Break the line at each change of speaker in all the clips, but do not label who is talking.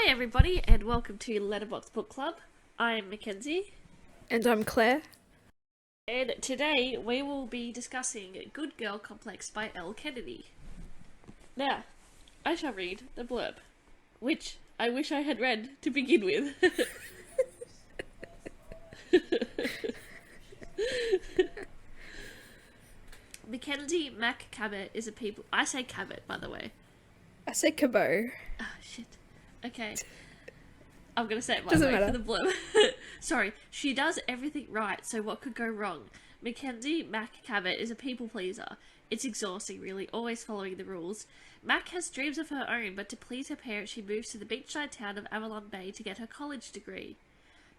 Hi everybody and welcome to Letterbox Book Club. I'm Mackenzie.
And I'm Claire.
And today we will be discussing Good Girl Complex by Elle Kennedy. Now, I shall read the blurb, which I wish I had read to begin with. Mackenzie Mac Cabot is a people... I say Cabot, by the way.
I say Cabot.
Oh, shit. Okay. I'm gonna say it my
Doesn't
way
matter.
for the blurb. Sorry. She does everything right, so what could go wrong? Mackenzie Mac Cabot is a people pleaser. It's exhausting, really, always following the rules. Mac has dreams of her own, but to please her parents, she moves to the beachside town of Avalon Bay to get her college degree.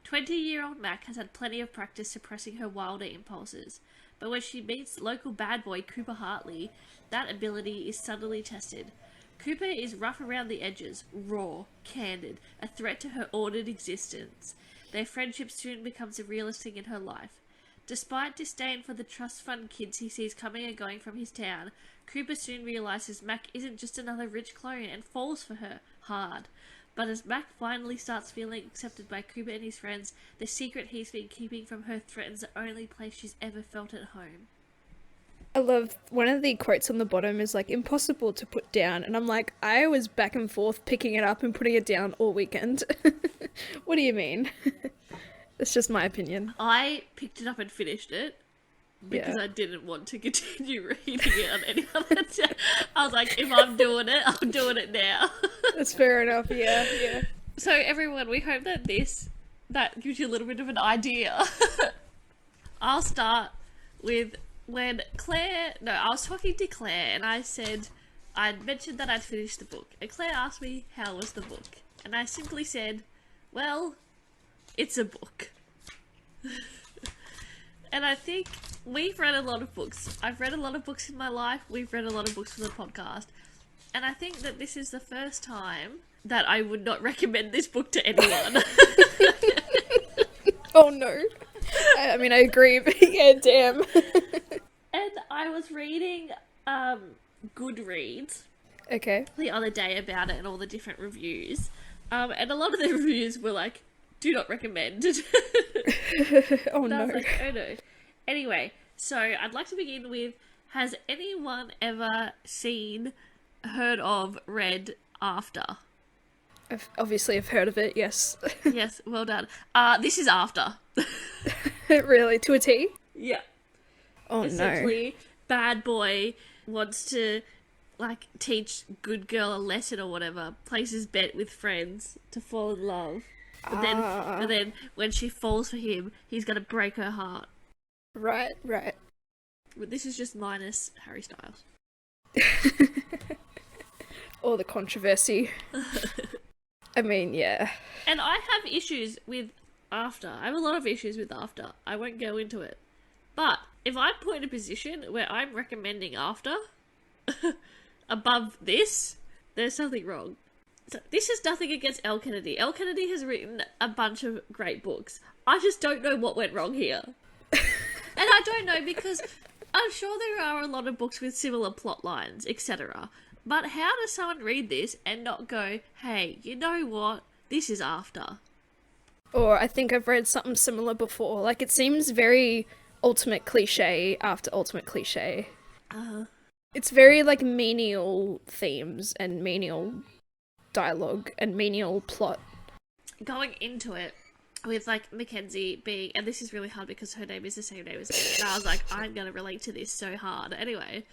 20-year-old Mac has had plenty of practice suppressing her wilder impulses, but when she meets local bad boy Cooper Hartley, that ability is suddenly tested. Cooper is rough around the edges, raw, candid, a threat to her ordered existence. Their friendship soon becomes a realist thing in her life. Despite disdain for the trust fund kids he sees coming and going from his town, Cooper soon realizes Mac isn't just another rich clone and falls for her, hard. But as Mac finally starts feeling accepted by Cooper and his friends, the secret he's been keeping from her threatens the only place she's ever felt at home.
I love one of the quotes on the bottom is like impossible to put down, and I'm like, I was back and forth picking it up and putting it down all weekend. What do you mean? It's just my opinion.
I picked it up and finished it because I didn't want to continue reading it on any other time. I was like, if I'm doing it, I'm doing it now.
That's fair enough, yeah.
So everyone, we hope that that gives you a little bit of an idea. I'll start with when I was talking to Claire and I'd mentioned that I'd finished the book, and Claire asked me how was the book, and I simply said, well, it's a book. And I think we've read a lot of books. I've read a lot of books in my life. We've read a lot of books for the podcast. And I think that this is the first time that I would not recommend this book to anyone.
Oh no. I mean, I agree, but yeah, damn.
And I was reading Goodreads
Okay.
the other day about it and all the different reviews. And a lot of the reviews were like, do not recommend.
Oh
And I was
no.
like, oh no. Anyway, so I'd like to begin with, has anyone ever seen, heard of, read After?
Obviously I've heard of it, yes.
Yes, well done. This is After.
Really? To a T?
Yeah.
Oh no.
Essentially, bad boy wants to, like, teach good girl a lesson or whatever, places bet with friends to fall in love. But then when she falls for him, he's gonna break her heart.
Right.
But this is just minus Harry Styles.
All the controversy. I mean, yeah.
And I have issues with After. I have a lot of issues with After. I won't go into it. But if I'm put in a position where I'm recommending After above this, there's something wrong. So this is nothing against Elle Kennedy. Elle Kennedy has written a bunch of great books. I just don't know what went wrong here. And I don't know because I'm sure there are a lot of books with similar plot lines, etc. But how does someone read this and not go, hey, you know what? This is After.
Or I think I've read something similar before. Like, it seems very ultimate cliche after ultimate cliche. It's very, like, menial themes and menial dialogue and menial plot.
Going into it with, like, Mackenzie being, and this is really hard because her name is the same name as me, and I was like, I'm gonna relate to this so hard. Anyway,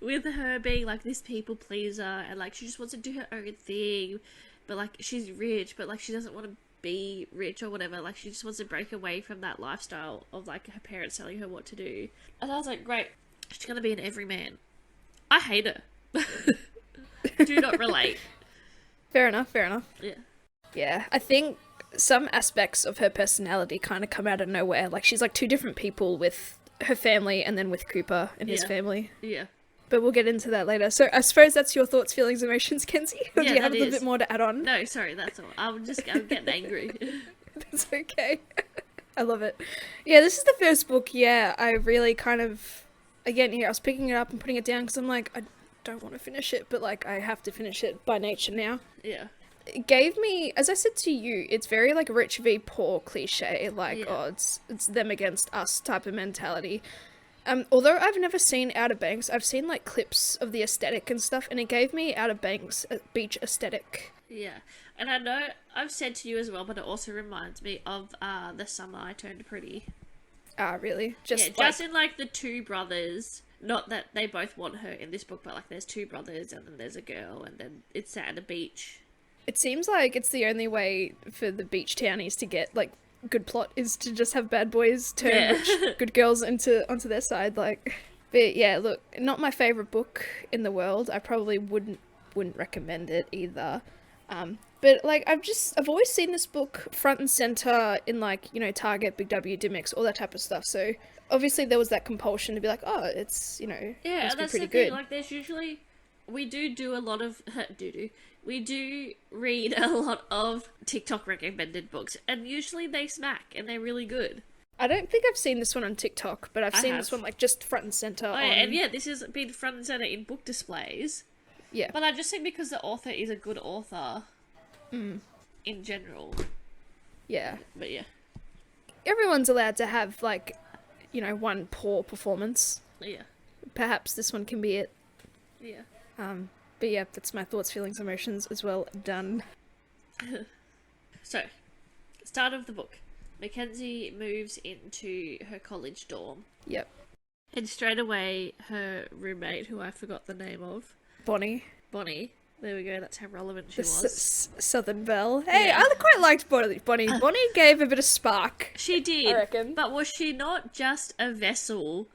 with her being, like, this people pleaser, and, like, she just wants to do her own thing, but, like, she's rich, but, like, she doesn't want to be rich or whatever, like, she just wants to break away from that lifestyle of, like, her parents telling her what to do. And I was like, great, she's gonna be an everyman. I hate her. Do not relate.
Fair enough.
Yeah.
Yeah, I think some aspects of her personality kind of come out of nowhere. Like, she's like two different people with her family and then with Cooper and his family.
Yeah.
But we'll get into that later. So I suppose that's your thoughts, feelings, emotions, Kenzie? Or do you have a little bit more to add on?
No, sorry, that's all. I'm getting angry.
That's okay. I love it. Yeah, this is the first book, I really kind of... Again, I was picking it up and putting it down because I'm like, I don't want to finish it, but, like, I have to finish it by nature now.
Yeah.
it gave me, as I said to you, it's very like rich v poor cliche, like, oh, it's them against us type of mentality. Although I've never seen Outer Banks, I've seen like clips of the aesthetic and stuff, and it gave me Outer Banks beach aesthetic.
Yeah, and I know I've said to you as well, but it also reminds me of The Summer I Turned Pretty.
Ah, really?
Just in like the two brothers. Not that they both want her in this book, but like there's two brothers and then there's a girl and then it's set at a beach.
It seems like it's the only way for the beach townies to get like good plot is to just have bad boys turn rich, good girls onto their side. Like, but yeah, look, not my favorite book in the world. I probably wouldn't recommend it either. But like I've always seen this book front and center in like, you know, Target, Big W, Dimmicks, all that type of stuff. So obviously there was that compulsion to be like, oh, it's, you know,
yeah,
that's
pretty
good.
Thing. Like there's usually we do a lot of we do read a lot of TikTok recommended books, and usually they smack and they're really good.
I don't think I've seen this one on TikTok, but I've seen this one like just front and center.
And yeah, this has been front and center in book displays.
Yeah,
but I just think because the author is a good author, in general.
Yeah,
but yeah,
everyone's allowed to have like, you know, one poor performance.
Yeah,
perhaps this one can be it.
Yeah.
But yeah, that's my thoughts, feelings, emotions as well done.
So, start of the book. Mackenzie moves into her college dorm.
Yep.
And straight away, her roommate, who I forgot the name of.
Bonnie.
There we go, that's how relevant she was.
Southern Belle. Hey, yeah. I quite liked Bonnie. Bonnie gave a bit of spark.
She did.
I reckon.
But was she not just a vessel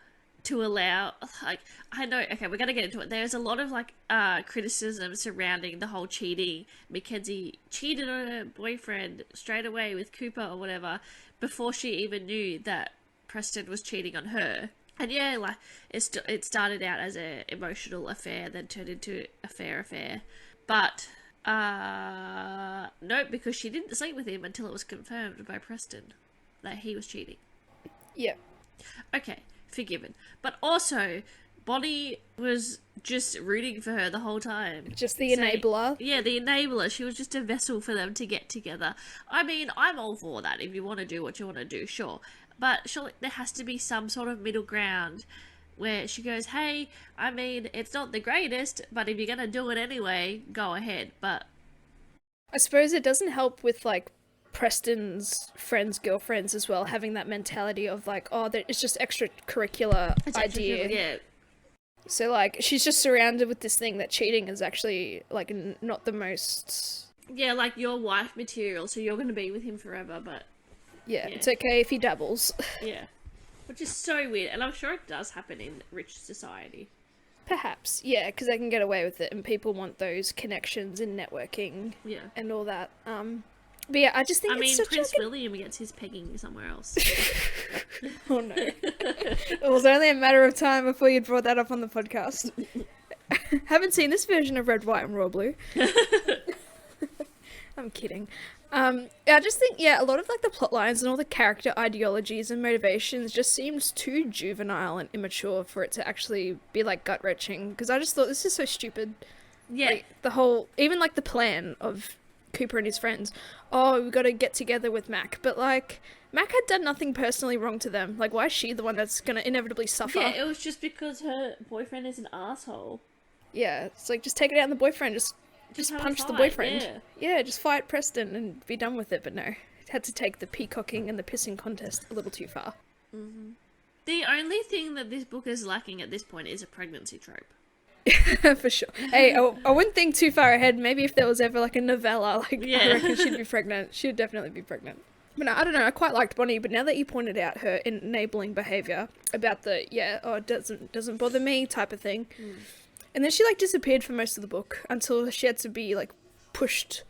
to allow, like, I know, okay, we're gonna get into it. There's a lot of, like, criticism surrounding the whole cheating. Mackenzie cheated on her boyfriend straight away with Cooper or whatever before she even knew that Preston was cheating on her. And yeah, like, it started out as an emotional affair, then turned into a fair affair. But, no, because she didn't sleep with him until it was confirmed by Preston that he was cheating.
Yeah.
Okay, forgiven. But also, Bonnie was just rooting for her the whole time.
Just the enabler.
Yeah, the enabler. She was just a vessel for them to get together. I mean, I'm all for that. If you want to do what you want to do, sure. But surely there has to be some sort of middle ground where she goes, hey, I mean, it's not the greatest, but if you're going to do it anyway, go ahead. But
I suppose it doesn't help with, like, Preston's girlfriends as well, having that mentality of, like, oh, it's just extracurricular idea.
Yeah.
So, like, she's just surrounded with this thing that cheating is actually, like, not the most...
Yeah, like, your wife material, so you're going to be with him forever, but...
Yeah, it's okay if he dabbles.
Yeah. Which is so weird, and I'm sure it does happen in rich society.
Perhaps, yeah, because they can get away with it, and people want those connections in networking and all that. But yeah, I just think
Prince William gets his pegging somewhere else.
Oh no. It was only a matter of time before you'd brought that up on the podcast. Haven't seen this version of Red, White and Royal Blue. I'm kidding. I just think, a lot of like the plot lines and all the character ideologies and motivations just seems too juvenile and immature for it to actually be like gut-wrenching, because I just thought this is so stupid.
Yeah.
Like, the whole, even like the plan of Cooper and his friends, oh, we've got to get together with Mac, but like, Mac had done nothing personally wrong to them. Like, why is she the one that's gonna inevitably suffer?
Yeah, it was just because her boyfriend is an asshole.
Yeah, it's like, just take it out on the boyfriend, just punch the boyfriend. Yeah, just fight Preston and be done with it, but no. It had to take the peacocking and the pissing contest a little too far.
Mm-hmm. The only thing that this book is lacking at this point is a pregnancy trope.
For sure. Hey, I wouldn't think too far ahead. Maybe if there was ever like a novella, like, I reckon she'd be pregnant. She'd definitely be pregnant. But no, I don't know, I quite liked Bonnie, but now that you pointed out her enabling behaviour about the, it doesn't bother me type of thing. Mm. And then she, like, disappeared for most of the book until she had to be, like, pushed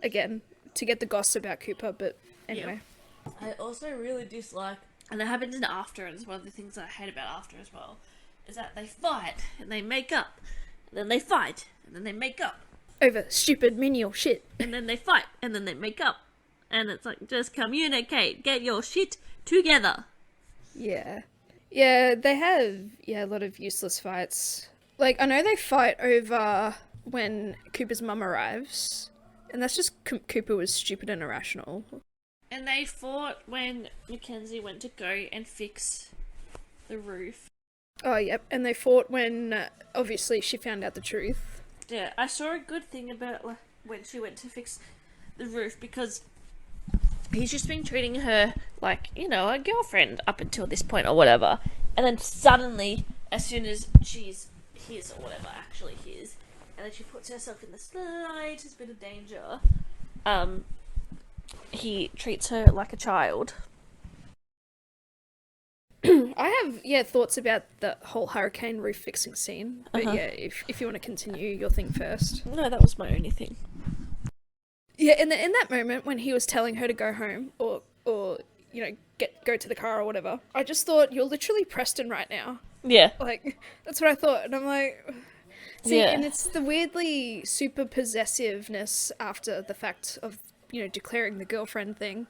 again to get the goss about Cooper, but anyway.
Yeah. I also really dislike, and it happens in After, and it's one of the things that I hate about After as well, is that they fight, and they make up, and then they fight, and then they make up.
Over stupid menial shit.
And then they fight, and then they make up. And it's like, just communicate, get your shit together.
Yeah. Yeah, they have, a lot of useless fights. Like, I know they fight over when Cooper's mum arrives, And that's just Cooper was stupid and irrational.
And they fought when Mackenzie went to go and fix the roof.
Oh, yep. And they fought when, obviously, she found out the truth.
Yeah, I saw a good thing about when she went to fix the roof, because he's just been treating her like, you know, a girlfriend up until this point or whatever. And then suddenly, as soon as she's his or whatever, actually his, and then she puts herself in the slightest bit of danger, he treats her like a child.
I have, thoughts about the whole hurricane roof fixing scene. But if you want to continue your thing first.
No, that was my only thing.
Yeah, in that moment when he was telling her to go home or you know, go to the car or whatever, I just thought, you're literally Preston right now.
Yeah.
Like, that's what I thought. And I'm like... See, and it's the weirdly super possessiveness after the fact of, you know, declaring the girlfriend thing.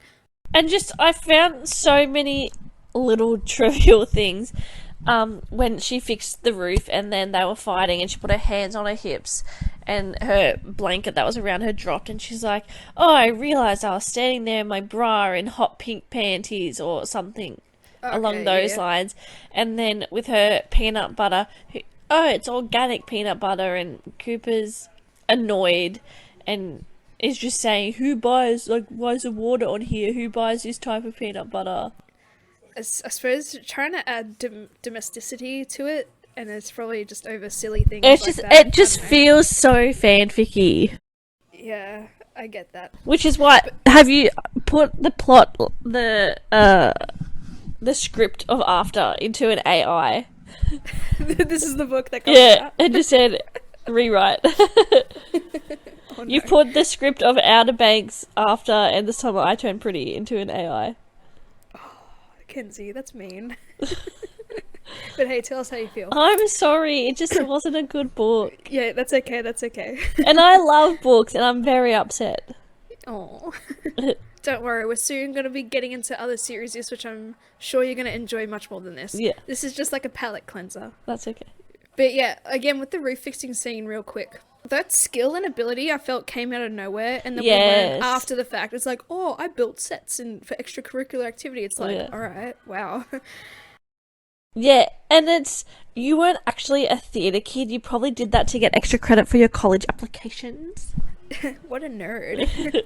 And just, I found so many little trivial things when she fixed the roof and then they were fighting and she put her hands on her hips and her blanket that was around her dropped and she's like, oh, I realised I was standing there in my bra in hot pink panties or something along those lines. And then with her peanut butter, oh, it's organic peanut butter, and Cooper's annoyed and is just saying, who buys, like, why is there water on here? Who buys this type of peanut butter?
I suppose trying to add domesticity to it, and it's probably just over silly things.
It's
like
just,
that.
it just feels so fanficky.
Yeah, I get that.
Which is why, have you put the plot, the script of After into an AI?
This is the book that comes out.
And just said, rewrite.
Oh, no.
You put the script of Outer Banks After and The Summer I Turned Pretty into an AI.
Mackenzie, that's mean. But hey, tell us how you feel.
I'm sorry, it wasn't a good book.
Yeah, that's okay.
And I love books, and I'm very upset.
Oh. Don't worry, we're soon going to be getting into other series, which I'm sure you're going to enjoy much more than this.
Yeah.
This is just like a palate cleanser.
That's okay.
But yeah, again, with the roof fixing scene real quick. That skill and ability I felt came out of nowhere, and then we learned after the fact. It's like, oh, I built sets for extracurricular activity. It's like, alright, wow.
Yeah, and you weren't actually a theatre kid. You probably did that to get extra credit for your college applications.
What a nerd.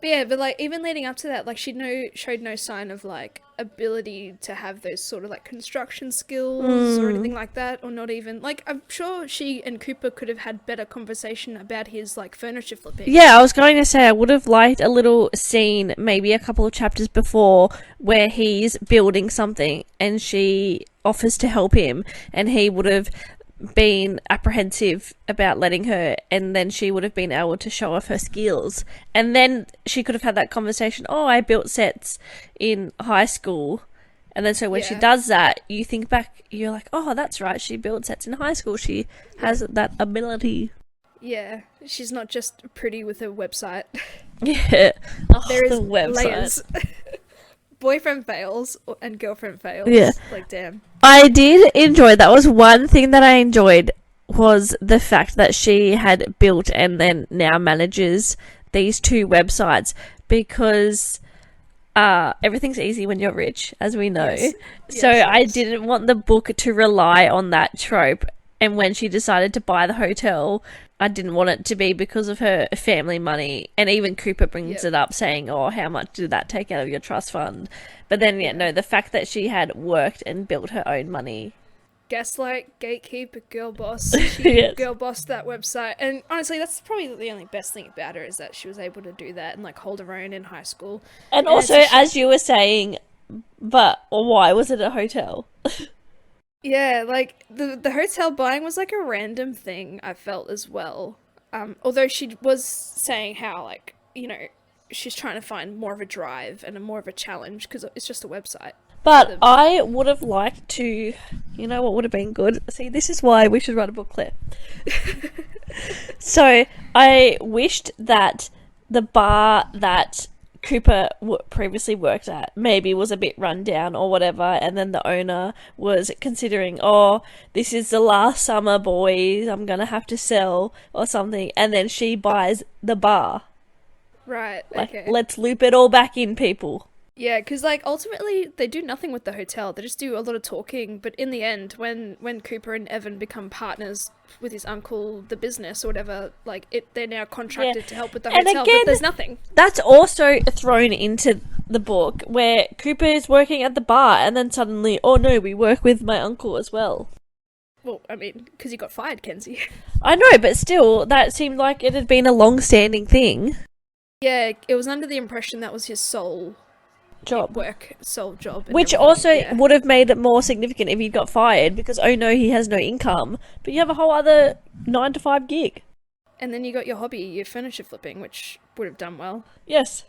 But yeah, but like even leading up to that, like she showed no sign of like ability to have those sort of like construction skills or anything like that, or not even like I'm sure she and Cooper could have had better conversation about his like furniture flipping.
Yeah, I was going to say I would have liked a little scene, maybe a couple of chapters before, where he's building something and she offers to help him, and he would have been apprehensive about letting her, and then she would have been able to show off her skills, and then she could have had that conversation, oh, I built sets in high school, and then so when she does that, you think back, you're like, oh, that's right, she built sets in high school, she has that ability.
Yeah, she's not just pretty with a website.
Yeah.
There is
the website.
Layers. Boyfriend fails and girlfriend fails.
Yeah.
Like, damn.
I did enjoy, that was one thing that I enjoyed, was the fact that she had built and then now manages these two websites, because everything's easy when you're rich, as we know.
Yes.
So
Yes.
I didn't want the book to rely on that trope, and when she decided to buy the hotel, I didn't want it to be because of her family money. And even Cooper brings it up, saying, oh, how much did that take out of your trust fund? But then, no, the fact that she had worked and built her own money.
Gaslight, gatekeep, girl boss. She girl bossed that website. And honestly, that's probably the only best thing about her, is that she was able to do that and like hold her own in high school.
And also, as you were saying, but why was it a hotel?
Yeah, like the hotel buying was like a random thing, I felt, as well. Although she was saying how, like, you know, she's trying to find more of a drive and more of a challenge because it's just a website.
But I would have liked to, you know what would have been good? See, this is why we should write a book, Claire. So I wished that the bar that Cooper previously worked at maybe was a bit run down or whatever, and then the owner was considering, oh, this is the last summer, boys, I'm gonna have to sell or something, and then she buys the bar.
Right,
Like,
okay.
let's loop it all back in, people.
Yeah, because, like, ultimately, they do nothing with the hotel. They just do a lot of talking, but in the end, when Cooper and Evan become partners with his uncle, the business or whatever, like, they're now contracted to help with the hotel,
again,
but there's nothing.
That's also thrown into the book, where Cooper is working at the bar, and then suddenly, oh no, we work with my uncle as well.
Well, I mean, because he got fired, Kenzie.
I know, but still, that seemed like it had been a long-standing thing.
Yeah, it was under the impression that was his sole
Job.
Sole job.
Which also would have made it more significant if he got fired, because oh no, he has no income. But you have a whole other 9 to 5 gig.
And then you got your hobby, your furniture flipping, which would have done well.
Yes.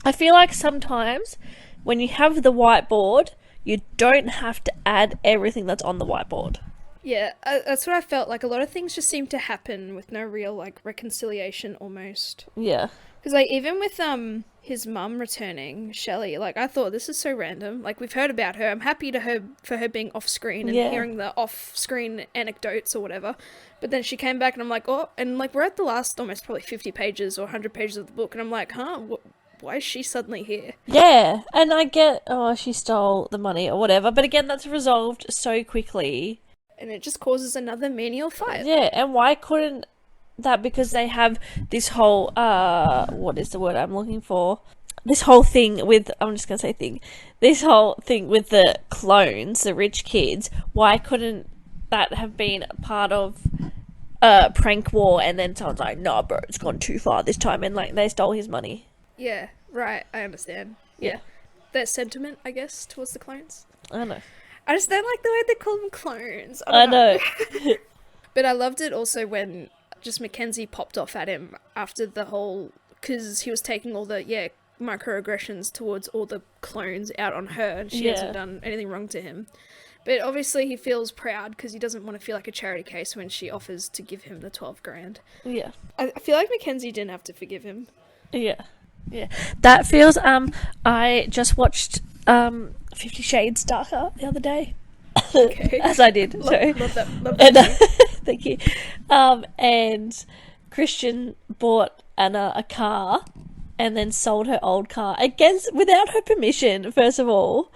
I feel like sometimes when you have the whiteboard, you don't have to add everything that's on the whiteboard.
Yeah, that's what I felt like. A lot of things just seem to happen with no real, like, reconciliation almost.
Yeah.
Because, like, even with his mum returning, Shelley, like, I thought, this is so random. Like, we've heard about her. I'm happy for her being off-screen and hearing the off-screen anecdotes or whatever. But then she came back and I'm like, oh, and, like, we're at the last almost probably 50 pages or 100 pages of the book. And I'm like, why is she suddenly here?
Yeah, and I get, oh, she stole the money or whatever. But again, that's resolved so quickly.
And it just causes another menial fight.
Yeah, and why couldn't that, because they have this whole, what is the word I'm looking for? This whole thing with, I'm just going to say thing, this whole thing with the clones, the rich kids, why couldn't that have been part of a prank war, and then someone's like, nah, bro, it's gone too far this time, and, like, they stole his money.
Yeah, right, I understand. Yeah. Their sentiment, I guess, towards the clones.
I know.
I just don't like the way they call them clones.
I know.
But I loved it also when just Mackenzie popped off at him after the whole, because he was taking all the microaggressions towards all the clones out on her, and she hasn't done anything wrong to him. But obviously he feels proud because he doesn't want to feel like a charity case when she offers to give him the 12 grand.
Yeah.
I feel like Mackenzie didn't have to forgive him.
Yeah. That feels, I just watched 50 Shades Darker the other day.
Okay.
As I did.
Love that.
And, thank you. And Christian bought Anna a car and then sold her old car without her permission, first of all.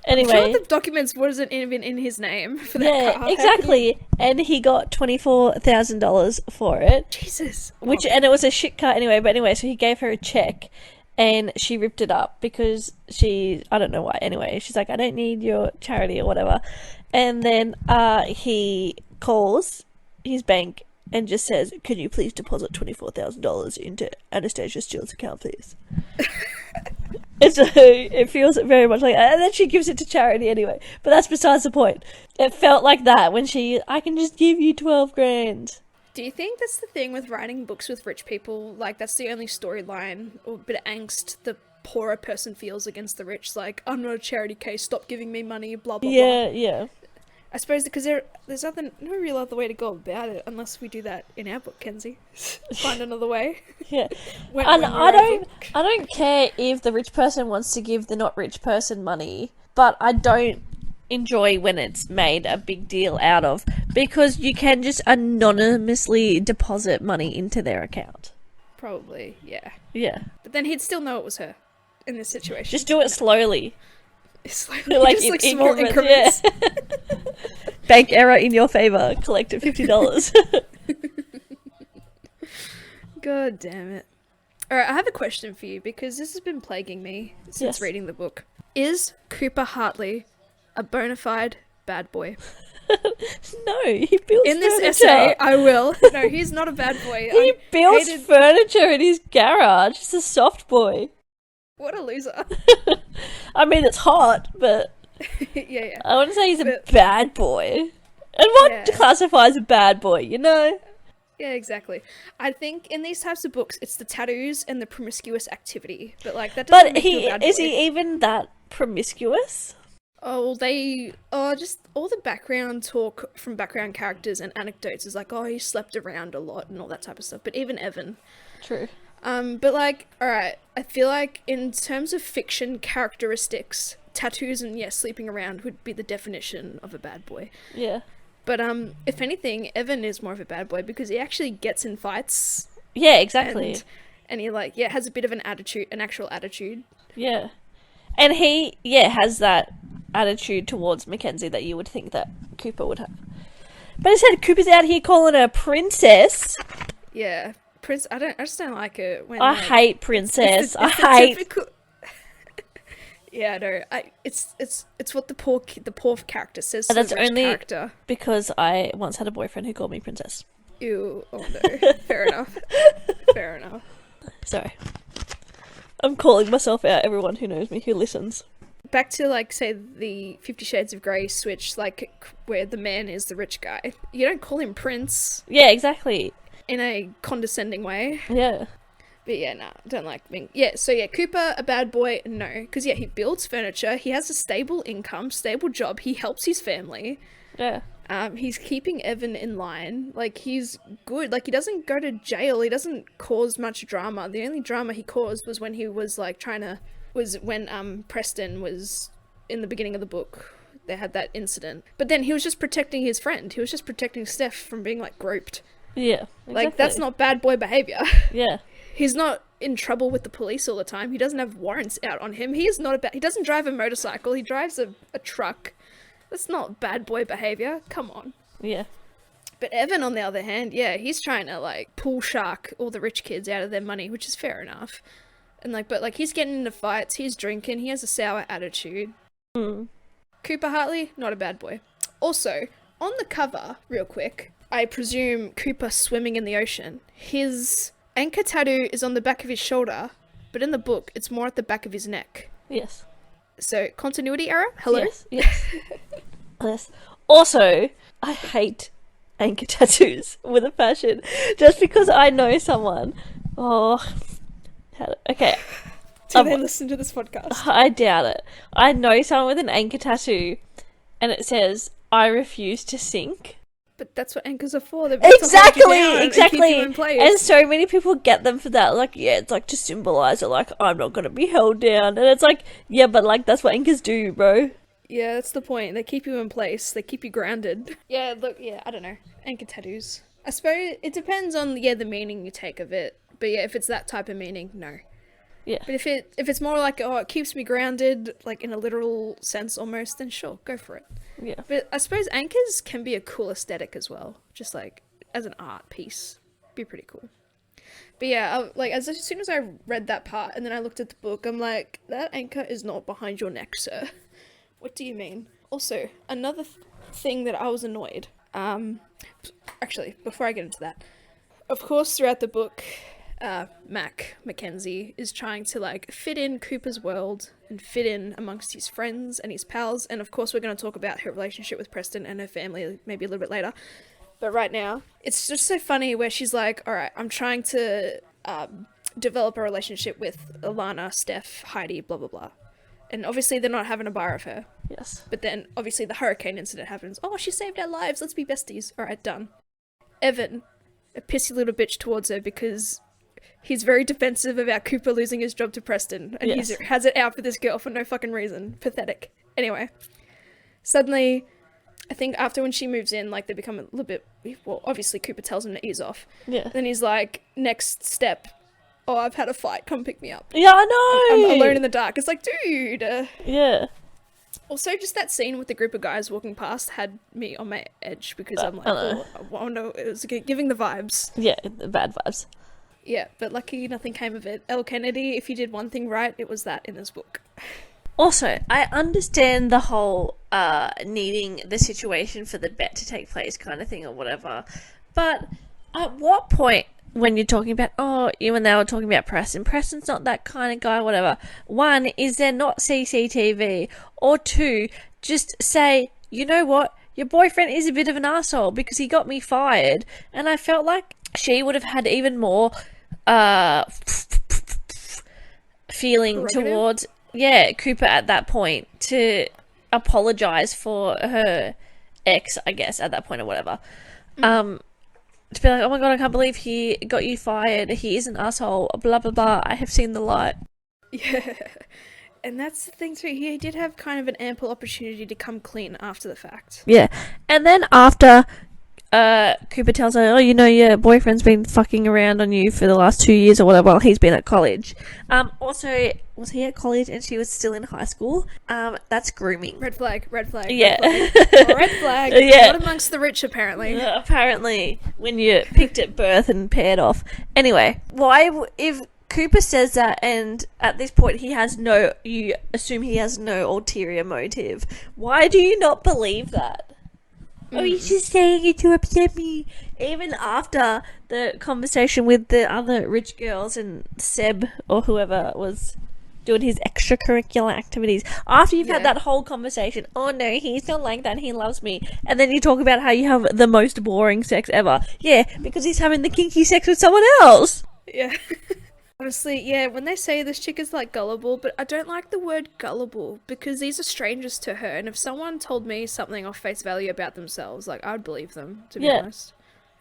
Anyway,
I'm sure the documents wasn't even in his name for that car.
Yeah, exactly. And he got $24,000 for it.
Jesus.
And it was a shit car anyway, so he gave her a check. And she ripped it up because I don't know why, anyway. She's like, I don't need your charity or whatever. And then he calls his bank and just says, can you please deposit $24,000 into Anastasia Steele's account, please? And so it feels very much like that. And then she gives it to charity anyway. But that's besides the point. It felt like that when I can just give you 12 grand.
Do you think that's the thing with writing books with rich people? Like, that's the only storyline or bit of angst the poorer person feels against the rich? Like, I'm not a charity case, stop giving me money, blah, blah, blah.
Yeah.
I suppose because there's no real other way to go about it unless we do that in our book, Kenzie. Find another way.
Yeah.
when
I don't care if the rich person wants to give the not rich person money, but I don't enjoy when it's made a big deal out of, because you can just anonymously deposit money into their account.
Probably, yeah.
Yeah.
But then he'd still know it was her in this situation.
Just do it slowly.
Like small increments.
Yeah. Bank error in your favor. Collect $50.
God damn it. Alright, I have a question for you, because this has been plaguing me since reading the book. Is Cooper Hartley a bona fide bad boy?
No, he builds
in this
furniture.
essay, I will. No, he's not a bad boy.
He builds furniture in his garage. He's a soft boy.
What a loser.
I mean, it's hot, but
yeah.
I wouldn't say he's a bad boy. And what classifies a bad boy, you know?
Yeah, exactly. I think in these types of books, it's the tattoos and the promiscuous activity. But, like, that doesn't make you a bad boy.
Is he even that promiscuous?
Oh, just all the background talk from background characters and anecdotes is like, oh, he slept around a lot and all that type of stuff. But even Evan.
True.
But like, alright, I feel like in terms of fiction characteristics, tattoos and sleeping around would be the definition of a bad boy.
Yeah.
But if anything, Evan is more of a bad boy because he actually gets in fights.
Yeah, exactly.
And he like has a bit of an actual attitude.
Yeah. And he has that attitude towards Mackenzie that you would think that Cooper would have. But instead, Cooper's out here calling her princess.
Yeah, I just don't like it. When,
I hate princess.
I
hate.
Typical... Yeah, no. It's what the poor character says. To
That's
the rich
only
character.
because I once had a boyfriend who called me princess.
Ew. Oh no. Fair enough. Fair enough.
Sorry. I'm calling myself out. Everyone who knows me, who listens.
Back to, like, say, the 50 Shades of Grey switch, like, where the man is the rich guy. You don't call him Prince.
Yeah, exactly.
In a condescending way.
Yeah.
But yeah, nah, don't like being... Yeah, so yeah, Cooper, a bad boy, no. Because yeah, he builds furniture, he has a stable income, stable job, he helps his family.
Yeah.
He's keeping Evan in line. Like, he's good. Like, he doesn't go to jail, he doesn't cause much drama. The only drama he caused was when he was, like, when Preston was in the beginning of the book. They had that incident. But then he was just protecting his friend. He was just protecting Steph from being, like, groped.
Yeah, exactly.
Like, that's not bad boy behaviour.
Yeah.
He's not in trouble with the police all the time. He doesn't have warrants out on him. He is not he doesn't drive a motorcycle. He drives a truck. That's not bad boy behaviour. Come on.
Yeah.
But Evan, on the other hand, yeah, he's trying to, like, pull shark all the rich kids out of their money, which is fair enough. And, like, but, like, he's getting into fights, he's drinking, he has a sour attitude. Cooper Hartley, not a bad boy. Also, on the cover, real quick, I presume Cooper swimming in the ocean. His anchor tattoo is on the back of his shoulder, but in the book, it's more at the back of his neck.
Yes.
So, continuity error? Hello?
Yes. Yes. Also, I hate anchor tattoos with a passion. Just because I know someone. Okay.
Do they listen to this podcast?
I doubt it. I know someone with an anchor tattoo, and it says, "I refuse to sink."
But that's what anchors are for. They're meant to hold you down and keep you in place.
And so many people get them for that. Like, yeah, it's like to symbolize it. Like, I'm not gonna be held down. And it's like, yeah, but like that's what anchors do, bro.
Yeah, that's the point. They keep you in place. They keep you grounded. Yeah, look, yeah, I don't know. Anchor tattoos. I suppose it depends on the meaning you take of it. But yeah, if it's that type of meaning, no.
Yeah.
But if it's more like, it keeps me grounded, like in a literal sense almost, then sure, go for it.
Yeah.
But I suppose anchors can be a cool aesthetic as well. Just like as an art piece. Be pretty cool. But yeah, as soon as I read that part and then I looked at the book, I'm like, that anchor is not behind your neck, sir. What do you mean? Also, another thing that I was annoyed. Actually, before I get into that, of course, throughout the book, Mackenzie is trying to like fit in Cooper's world and fit in amongst his friends and his pals, and of course we're going to talk about her relationship with Preston and her family maybe a little bit later, but right now it's just so funny where she's like, alright, I'm trying to develop a relationship with Alana, Steph, Heidi, blah blah blah, and obviously they're not having a bar of her.
Yes.
But then obviously the hurricane incident happens. Oh, she saved our lives, let's be besties. Alright, done. Evan, a pissy little bitch towards her because he's very defensive about Cooper losing his job to Preston, and
yes.
he has it out for this girl for no fucking reason. Pathetic. Anyway, suddenly, I think after when she moves in, like, they become a little bit, well, obviously Cooper tells him to ease off.
Yeah.
Then he's like, next step, oh, I've had a fight, come pick me up.
Yeah, I know!
I'm alone in the dark. It's like, dude!
Yeah.
Also, just that scene with the group of guys walking past had me on my edge, because I'm like, I wonder, it was giving the vibes.
Yeah, the bad vibes.
Yeah, but lucky nothing came of it. Elle Kennedy, if you did one thing right, it was that in this book.
Also, I understand the whole needing the situation for the bet to take place kind of thing or whatever, but at what point when you're talking about, you and they were talking about Preston's not that kind of guy, whatever. One, is there not CCTV? Or two, just say, you know what, your boyfriend is a bit of an asshole because he got me fired, and I felt like she would have had even more feeling towards Cooper at that point to apologize for her ex, I guess, at that point or whatever. To be like, oh my god, I can't believe he got you fired. He is an asshole. Blah blah blah. I have seen the light.
Yeah. And that's the thing too. He did have kind of an ample opportunity to come clean after the fact.
Yeah, and then after Cooper tells her, oh, you know, your boyfriend's been fucking around on you for the last 2 years or whatever while he's been at college. Also, was he at college and she was still in high school? That's grooming.
Red flag, red flag.
Yeah.
Red flag. Red flag.
Yeah.
Not amongst the rich, apparently.
Apparently, when you're picked at birth and paired off. Anyway, if Cooper says that, and at this point you assume he has no ulterior motive, why do you not believe that? Oh, he's just saying it to upset me. Even after the conversation with the other rich girls and Seb or whoever was doing his extracurricular activities, after you've had that whole conversation, oh no, he's not like that, he loves me, and then you talk about how you have the most boring sex ever. Yeah, because he's having the kinky sex with someone else.
Yeah. Honestly, yeah, when they say this chick is like gullible, but I don't like the word gullible because these are strangers to her, and if someone told me something off face value about themselves, like, I'd believe them, to be honest.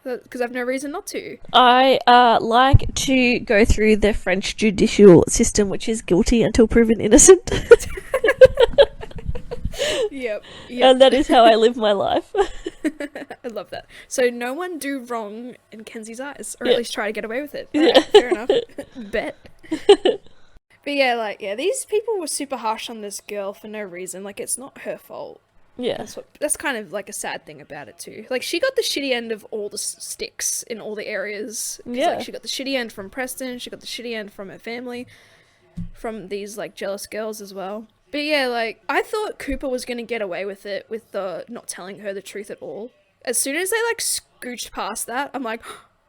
Because I've no reason not to.
I like to go through the French judicial system, which is guilty until proven innocent.
Yep.
And that is how I live my life.
I love that. So no one do wrong in Kenzie's eyes, or at least try to get away with it. Right, fair enough. Bet. But yeah, these people were super harsh on this girl for no reason. Like, it's not her fault.
Yeah.
That's kind of like a sad thing about it too. Like, she got the shitty end of all the sticks in all the areas.
Yeah.
Like, she got the shitty end from Preston, she got the shitty end from her family, from these like jealous girls as well. But yeah, like, I thought Cooper was going to get away with it, with the not telling her the truth at all. As soon as they, like, scooched past that, I'm like,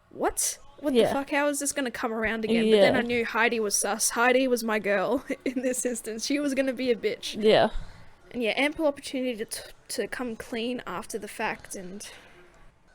what? What the fuck? How is this going to come around again?
Yeah.
But then I knew Heidi was sus. Heidi was my girl in this instance. She was going to be a bitch.
Yeah.
And yeah, ample opportunity to come clean after the fact, and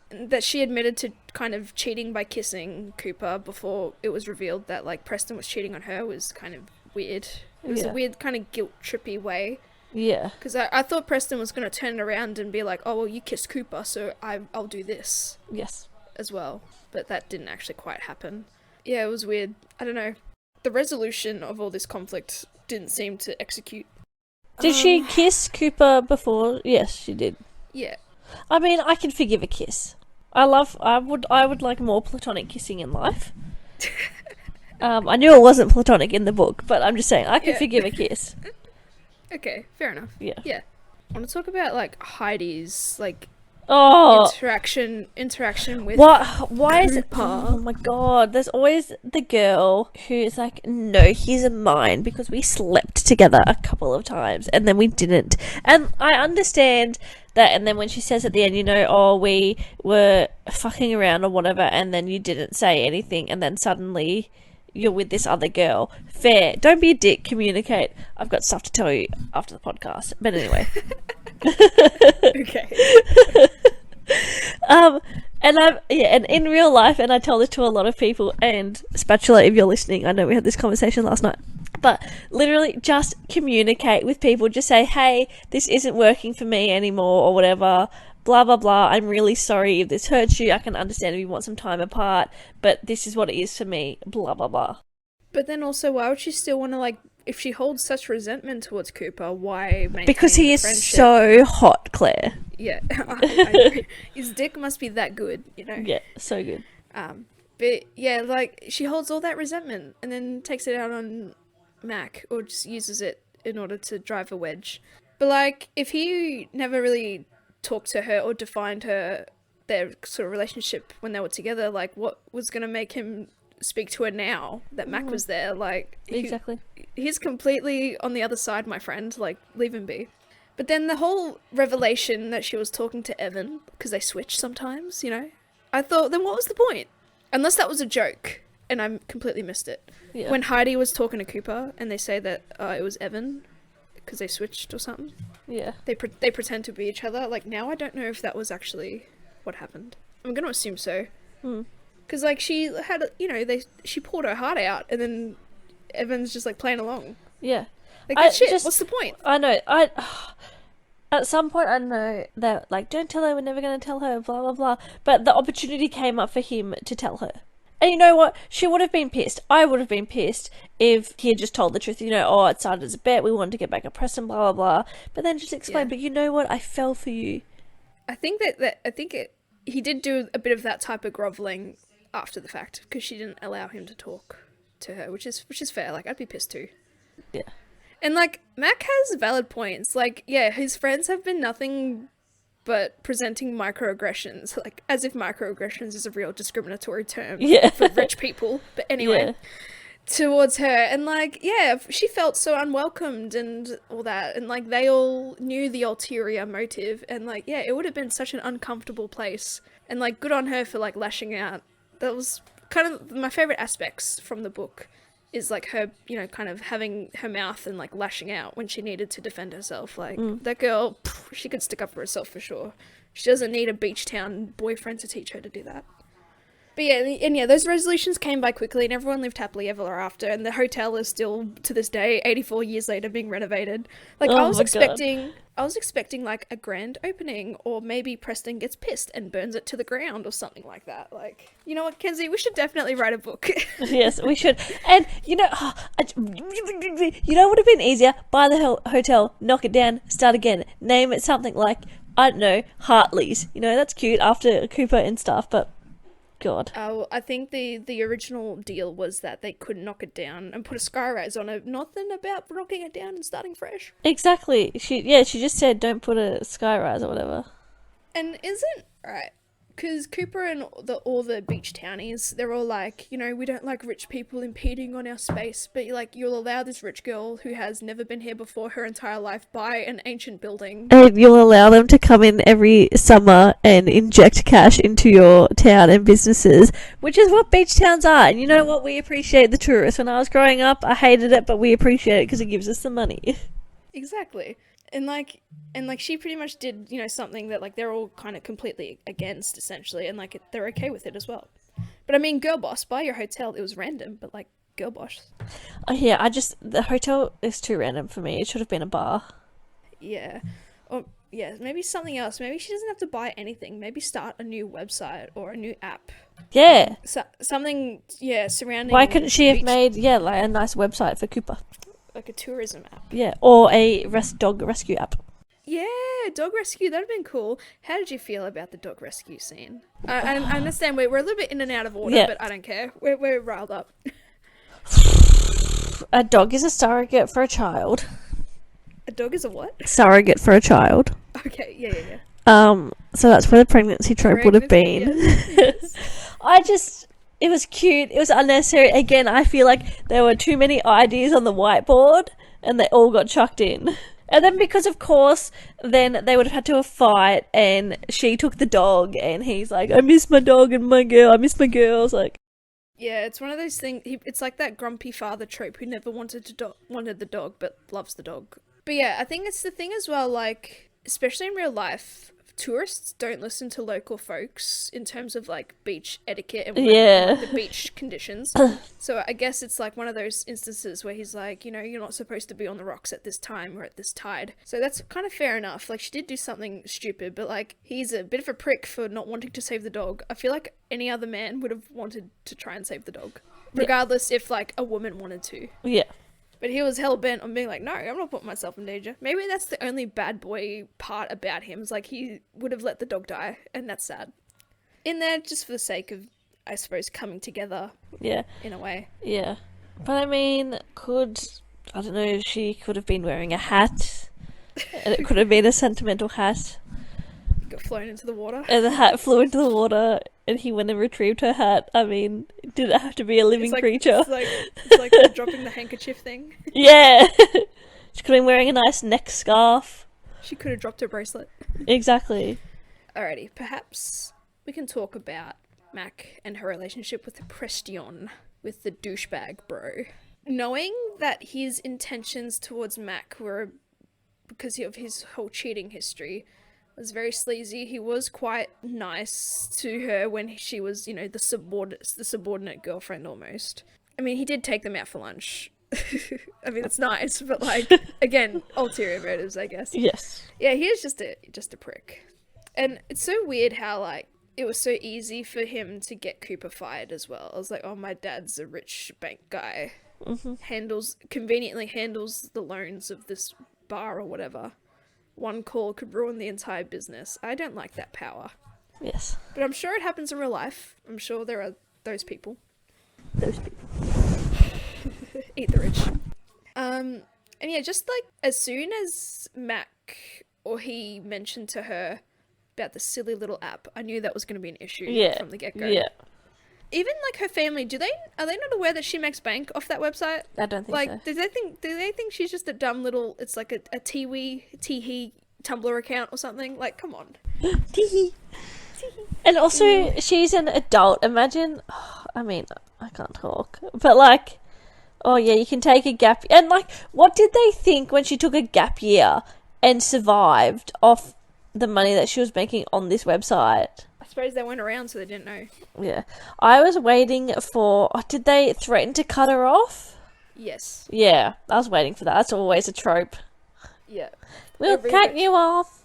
that she admitted to kind of cheating by kissing Cooper before it was revealed that, like, Preston was cheating on her was kind of weird. It was a weird kind of guilt-trippy way.
Yeah.
Because I thought Preston was going to turn around and be like, oh, well, you kissed Cooper, so I'll do this.
Yes.
As well. But that didn't actually quite happen. Yeah, it was weird. I don't know. The resolution of all this conflict didn't seem to execute.
Did she kiss Cooper before? Yes, she did.
Yeah.
I mean, I can forgive a kiss. I would like more platonic kissing in life. I knew it wasn't platonic in the book, but I'm just saying, I can forgive a kiss.
Okay, fair enough.
Yeah.
Yeah. I want to talk about, like, Heidi's, like,
Oh,
interaction with
why is it?
Cooper.
Oh my god! There's always the girl who's like, no, he's mine because we slept together a couple of times and then we didn't. And I understand that. And then when she says at the end, you know, oh, we were fucking around or whatever, and then you didn't say anything, and then suddenly you're with this other girl. Fair. Don't be a dick. Communicate. I've got stuff to tell you after the podcast. But anyway.
Okay.
And in real life, and I tell this to a lot of people, and Spatula, if you're listening, I know we had this conversation last night, but literally just communicate with people. Just say, hey, this isn't working for me anymore, or whatever, blah blah blah, I'm really sorry if this hurts you, I can understand if you want some time apart, but this is what it is for me, blah blah blah. But
then also, why would she still want to, like, if she holds such resentment towards Cooper, why maintain
because he is
friendship?
so hot, Claire.
Yeah, I agree. His dick must be that good, you know?
Yeah, so good.
But yeah, like, she holds all that resentment and then takes it out on Mac, or just uses it in order to drive a wedge. But, like, if he never really talked to her or defined their sort of relationship when they were together, like, what was going to make him speak to her now that Mac was there? Like,
exactly.
He's completely on the other side, my friend. Like, leave him be. But then the whole revelation that she was talking to Evan, because they switch sometimes, you know, I thought, then what was the point? Unless that was a joke, and I completely missed it. Yeah. When Heidi was talking to Cooper, and they say that it was Evan, because they switched or something.
Yeah.
They pretend to be each other. Like, now I don't know if that was actually what happened. I'm going to assume so. Because, like, she had, you know, she poured her heart out, and then Evan's just, like, playing along.
Yeah.
Like, shit, what's the point?
I know.
At some point, I know that, like, don't tell her, we're never going to tell her, blah, blah, blah. But the opportunity came up for him to tell her. And you know what? She would have been pissed. I would have been pissed if he had just told the truth. You know, oh, it started as a bet, we wanted to get back at Preston, blah, blah, blah. But then just explain, but you know what? I fell for you.
I think he did do a bit of that type of groveling after the fact, because she didn't allow him to talk to her, which is fair. Like, I'd be pissed too.
Yeah.
And, like, Mac has valid points. Like, yeah, his friends have been nothing but presenting microaggressions, like, as if microaggressions is a real discriminatory term for rich people. But anyway, towards her. And, like, yeah, she felt so unwelcomed and all that. And, like, they all knew the ulterior motive. And, like, yeah, it would have been such an uncomfortable place. And, like, good on her for, like, lashing out. That was kind of my favourite aspects from the book. Is like her, you know, kind of having her mouth and like lashing out when she needed to defend herself. Like that girl, she could stick up for herself for sure. She doesn't need a beach town boyfriend to teach her to do that. But yeah, those resolutions came by quickly and everyone lived happily ever after. And the hotel is still, to this day, 84 years later, being renovated. Like, I was expecting like a grand opening, or maybe Preston gets pissed and burns it to the ground or something like that. Like, you know what, Kenzie, we should definitely write a book.
Yes, we should. And, you know, what would have been easier? Buy the hotel, knock it down, start again. Name it something like, I don't know, Hartley's. You know, that's cute after Cooper and stuff, but God.
I think the original deal was that they could knock it down and put a skyrise on it. Nothing about knocking it down and starting fresh.
Exactly. She just said don't put a skyrise or whatever.
And right? Because Cooper and all the beach townies, they're all like, you know, we don't like rich people impeding on our space, but like you'll allow this rich girl who has never been here before her entire life buy an ancient building.
And you'll allow them to come in every summer and inject cash into your town and businesses, which is what beach towns are. And you know what? We appreciate the tourists. When I was growing up, I hated it, but we appreciate it because it gives us the money.
Exactly. And like she pretty much did, you know, something that like they're all kind of completely against, essentially, and like they're okay with it as well. But I mean, girl boss, buy your hotel. It was random, but like girl boss.
Yeah, the hotel is too random for me. It should have been a bar.
Yeah, or yeah, maybe something else. Maybe she doesn't have to buy anything. Maybe start a new website or a new app.
Yeah.
Something. Yeah, surrounding.
Why couldn't she have made like a nice website for Cooper?
Like a tourism app.
Yeah, or a dog rescue app.
Yeah, dog rescue, that'd have been cool. How did you feel about the dog rescue scene? I understand we're a little bit in and out of order, but I don't care. We're riled up.
A dog is a surrogate for a child.
A dog is a what?
Surrogate for a child.
Okay, yeah.
So that's where the pregnancy trope would have been.
Yes.
It was cute. It was unnecessary. Again, I feel like there were too many ideas on the whiteboard and they all got chucked in. And then because, of course, then they would have had to fight and she took the dog and he's like, I miss my dog and my girl. I miss my girls. Like,
yeah, it's one of those things. It's like that grumpy father trope who never wanted the dog but loves the dog. But yeah, I think it's the thing as well, like, especially in real life, tourists don't listen to local folks in terms of like beach etiquette and the beach conditions. So I guess it's like one of those instances where he's like, you know, you're not supposed to be on the rocks at this time or at this tide. So that's kind of fair enough. Like, she did do something stupid, but like he's a bit of a prick for not wanting to save the dog. I feel like any other man would have wanted to try and save the dog, regardless if like a woman wanted to.
Yeah.
But he was hell-bent on being like, no, I'm not putting myself in danger. Maybe that's the only bad boy part about him. It's like he would have let the dog die, and that's sad. In there, just for the sake of, I suppose, coming together. Yeah. In a way.
Yeah. But I mean, I don't know, she could have been wearing a hat, and it could have been a sentimental hat.
Got flown into the water.
And the hat flew into the water, and he went and retrieved her hat. I mean, did it have to be a living creature?
It's like the dropping the handkerchief thing.
Yeah! She could have been wearing a nice neck scarf.
She could have dropped her bracelet.
Exactly.
Alrighty, perhaps we can talk about Mac and her relationship with Preston, with the douchebag bro. Knowing that his intentions towards Mac were because of his whole cheating history, was very sleazy. He was quite nice to her when she was, you know, the subordinate girlfriend almost. I mean, he did take them out for lunch, I mean, it's nice, but like, again, ulterior motives, I guess.
Yes.
Yeah, he is just a prick. And it's so weird how, like, it was so easy for him to get Cooper fired as well. I was like, oh, my dad's a rich bank guy. Conveniently handles the loans of this bar or whatever. One call could ruin the entire business. I don't like that power.
Yes.
But I'm sure it happens in real life. I'm sure there are those people.
Those people.
Eat the rich. And yeah, just like as soon as Mac or he mentioned to her about the silly little app, I knew that was going to be an issue from the get-go.
Yeah.
Even like her family, are they not aware that she makes bank off that website?
I don't think
Like,
so.
do they think she's just a dumb little? It's like a Tee Tumblr account or something. Like, come on.
And also, she's an adult. Imagine, I mean, I can't talk, but like, oh yeah, you can take a gap. And like, what did they think when she took a gap year and survived off the money that she was making on this website?
I suppose they went around, so they didn't know.
Yeah. I was waiting for, did they threaten to cut her off?
Yes.
Yeah, I was waiting for that. That's always a trope.
Yeah.
We'll
Every
cut
rich-
you off.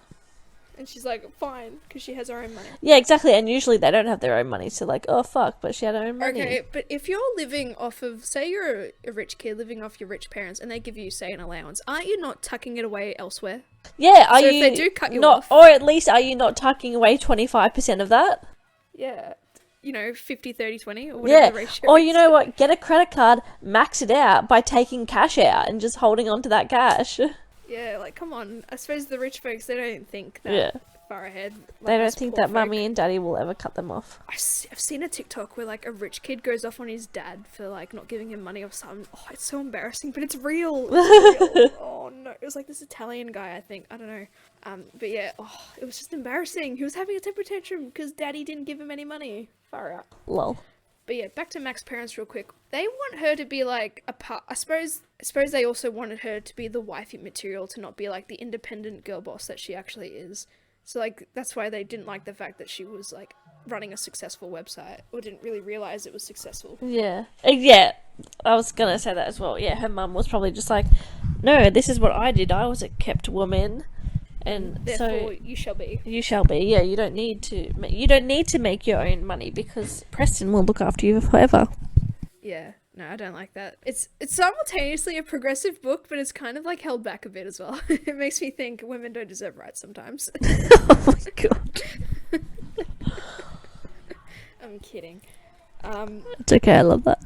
And she's like, fine, because she has her own money.
Yeah, exactly. And usually they don't have their own money, so like, oh fuck, but she had her own money.
Okay, but if you're living off of, say you're a rich kid living off your rich parents and they give you, say, an allowance, aren't you not tucking it away elsewhere?
Yeah, are
So if
you
they do cut you
not,
off-
or at least are you not tucking away 25% of that?
Yeah. You know, 50, 30, 20, or whatever
Yeah,
the ratio
or
is.
you know what, get a credit card, max it out by taking cash out and just holding on to that cash.
Yeah, like, come on. I suppose the rich folks, they don't think that
Yeah.
far ahead. Like
They don't
us
think
poor
that
folk.
mummy and daddy will ever cut them off.
I've seen a TikTok where, like, a rich kid goes off on his dad for, like, not giving him money or something. Oh, it's so embarrassing, but it's real. It's real. Oh, no. It was, like, this Italian guy, I think. I don't know. But yeah, it was just embarrassing. He was having a temper tantrum because daddy didn't give him any money. Far out.
Lol.
But yeah, back to Mac's parents real quick. They want her to be like a part. I suppose they also wanted her to be the wifey material, to not be like the independent girl boss that she actually is. So like that's why they didn't like the fact that she was like running a successful website, or didn't really realize it was successful.
Yeah. Yeah, I was gonna say that as well. Yeah, her mum was probably just like, no, this is what I did. I was a kept woman. And
Therefore,
so
you shall be.
you shall be. Yeah, you don't need to make your own money because Preston will look after you forever.
Yeah, no, I don't like that. It's simultaneously a progressive book, but it's kind of like held back a bit as well. It makes me think women don't deserve rights sometimes.
Oh my god.
I'm kidding.
It's okay, I love that.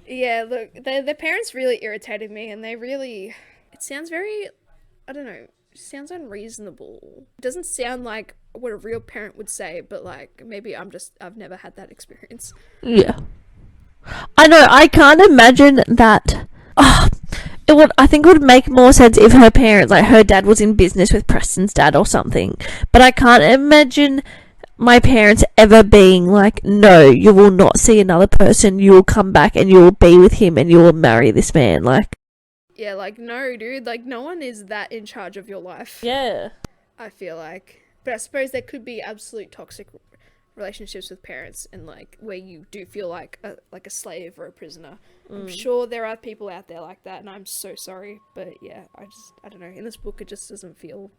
Yeah, look, their parents really irritated me, and it sounds very, I don't know, sounds unreasonable. It doesn't sound like what a real parent would say, but like, maybe I've never had that experience.
Yeah. I know, I can't imagine that. I think it would make more sense if her parents, like her dad was in business with Preston's dad or something. But I can't imagine my parents ever being like, no, you will not see another person, you will come back and you will be with him and you will marry this man. Like,
Yeah, like, no, dude, like, no one is that in charge of your life.
yeah.
I feel like. But I suppose there could be absolute toxic relationships with parents, and like where you do feel like a slave or a prisoner. I'm sure there are people out there like that, and I'm so sorry. But yeah, I don't know. In this book, it just doesn't feel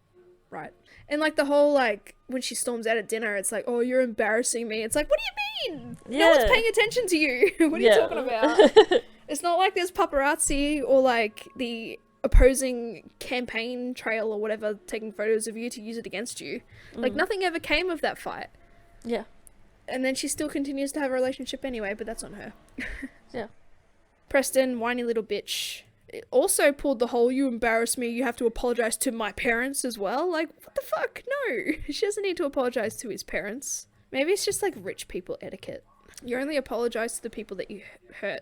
right. And like the whole like when she storms out at dinner, it's like, oh, you're embarrassing me. It's like, what do you mean? No one's
Yeah.
paying attention to you. What are you talking about? It's not like there's paparazzi or like the opposing campaign trail or whatever taking photos of you to use it against you. Like nothing ever came of that fight.
Yeah.
And then she still continues to have a relationship anyway, but that's on her.
Yeah.
Preston, whiny little bitch, also pulled the whole, you embarrass me, you have to apologize to my parents as well. Like, what the fuck? No. She doesn't need to apologize to his parents. Maybe it's just like rich people etiquette. You only apologize to the people that you hurt.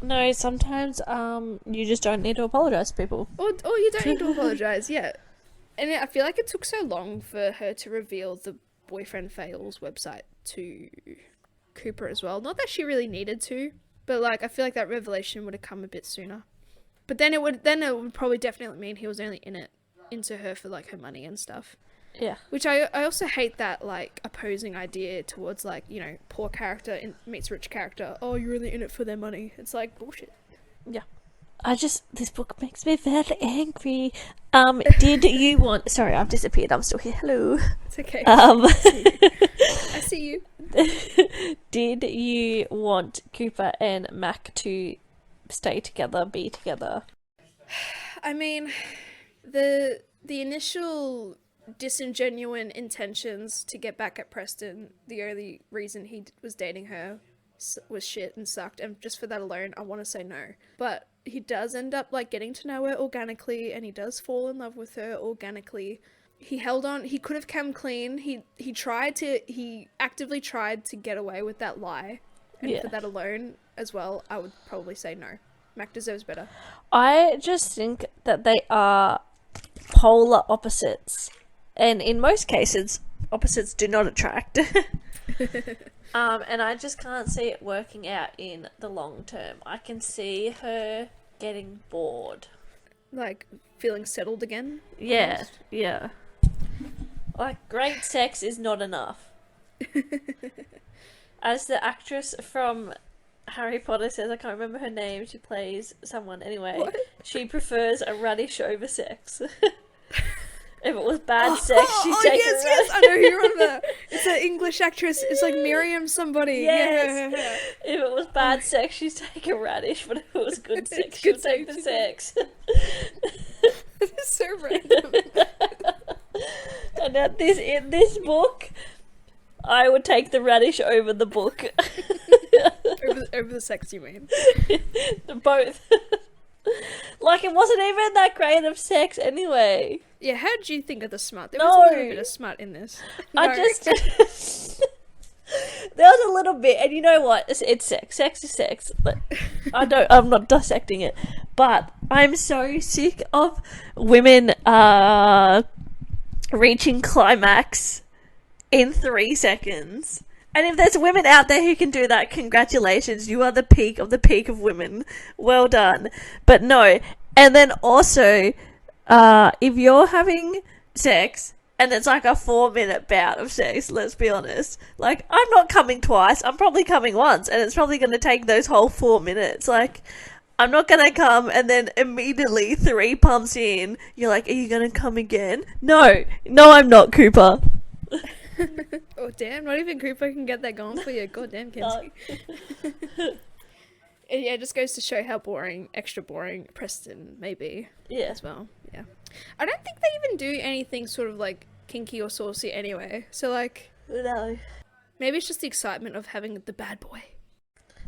No, sometimes you just don't need to apologise to people.
Or you don't need to apologize, yeah. And I feel like it took so long for her to reveal the Boyfriend Fails website to Cooper as well. Not that she really needed to, but like I feel like that revelation would have come a bit sooner. But then it would probably definitely mean he was only into her for like her money and stuff.
Yeah.
Which I also hate that, like, opposing idea towards, like, you know, poor character meets rich character. Oh, you're really in it for their money. It's like, bullshit.
Yeah. This book makes me very angry. Did you want... Sorry, I've disappeared. I'm still here. Hello.
It's okay.
I
see you.
Did you want Cooper and Mac to stay together, be together?
I mean, the initial disingenuine intentions to get back at Preston, the only reason he was dating her was shit and sucked, and just for that alone I want to say no. But he does end up like getting to know her organically, and he does fall in love with her organically. He held on. He could have come clean. He actively tried to get away with that lie, and for that alone as well I would probably say no. Mac deserves better. I just think that they are polar opposites, and in most cases opposites do not attract. And I just can't see it working out in the long term. I can see her getting bored. Like, feeling settled again? Yeah, almost. Yeah. Like, great sex is not enough. As the actress from Harry Potter says, I can't remember her name, she plays someone anyway. What? She prefers a radish over sex. If it was bad sex, she'd take a radish. Yes, I know who you're on about. It's an English actress. It's like Miriam somebody. Yes. Yeah. If it was bad sex, she'd take a radish, but if it was good sex, she'd take the sex. This is so random. And in this book, I would take the radish over the book. over the sex, you mean? Both. Like, it wasn't even that great of sex anyway. Yeah, how did you think of the smut? There was a little bit of smut in this. No. I just... There was a little bit, and you know what? It's sex. Sex is sex. But I'm not dissecting it. But I'm so sick of women reaching climax in 3 seconds. And if there's women out there who can do that, congratulations. You are the peak of women. Well done. But no. And then also, if you're having sex and it's like a 4-minute bout of sex, let's be honest. Like, I'm not coming twice. I'm probably coming once. And it's probably going to take those whole 4 minutes. Like, I'm not going to come and then immediately 3 pumps in, you're like, are you going to come again? No. No, I'm not, Cooper. Oh damn, not even Cooper can get that going for you. God damn, Kenzie. Yeah, it just goes to show how extra boring Preston may be. Yeah. As well. Yeah. I don't think they even do anything sort of like kinky or saucy anyway. So like, no. Maybe it's just the excitement of having the bad boy.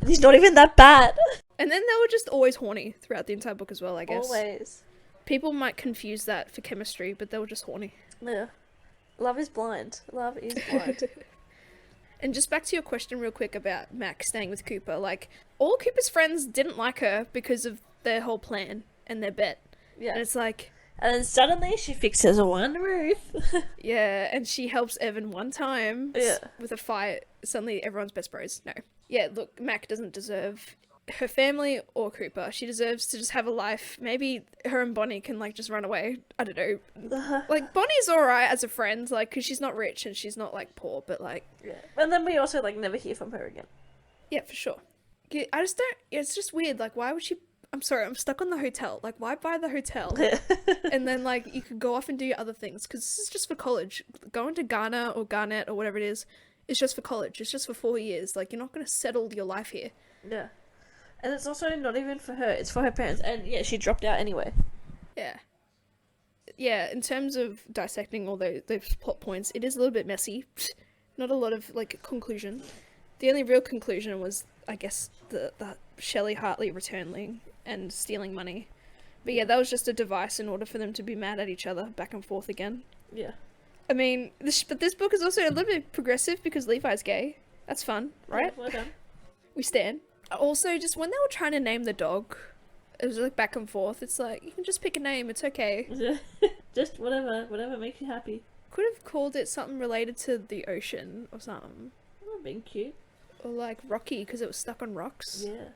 He's not even that bad. And then they were just always horny throughout the entire book as well, I guess. Always. People might confuse that for chemistry, but they were just horny. Yeah. Love is blind. Love is blind. And just back to your question real quick about Mac staying with Cooper. Like, all Cooper's friends didn't like her because of their whole plan and their bet. Yeah. And it's like... And then suddenly she fixes one roof. Yeah, and she helps Evan one time with a fight. Suddenly everyone's best bros. No. Yeah, look, Mac doesn't deserve her family or Cooper. She deserves to just have a life. Maybe her and Bonnie can like just run away. I don't know. Like, Bonnie's alright as a friend, like, because she's not rich and she's not like poor, but like... Yeah. And then we also like never hear from her again. Yeah, for sure. Yeah, I just don't... It's just weird. Like, why would she... I'm sorry, I'm stuck on the hotel. Like, why buy the hotel? And then like you could go off and do your other things, because this is just for college. Going to Ghana or Garnet or whatever it is just for college. It's just for 4 years. Like, you're not going to settle your life here. Yeah. And it's also not even for her, it's for her parents. And yeah, she dropped out anyway. Yeah. Yeah, in terms of dissecting all those plot points, it is a little bit messy. Not a lot of, like, conclusion. The only real conclusion was, I guess, the Shelley Hartley returning and stealing money. But yeah, that was just a device in order for them to be mad at each other, back and forth again. Yeah. I mean, this book is also a little bit progressive because Levi's gay. That's fun, right? Yeah, well done. We stand. Also, just when they were trying to name the dog, it was like back and forth. It's like, you can just pick a name, it's okay. Just whatever makes you happy. Could have called it something related to the ocean or something. That would have been cute. Or like Rocky, because it was stuck on rocks. Yeah.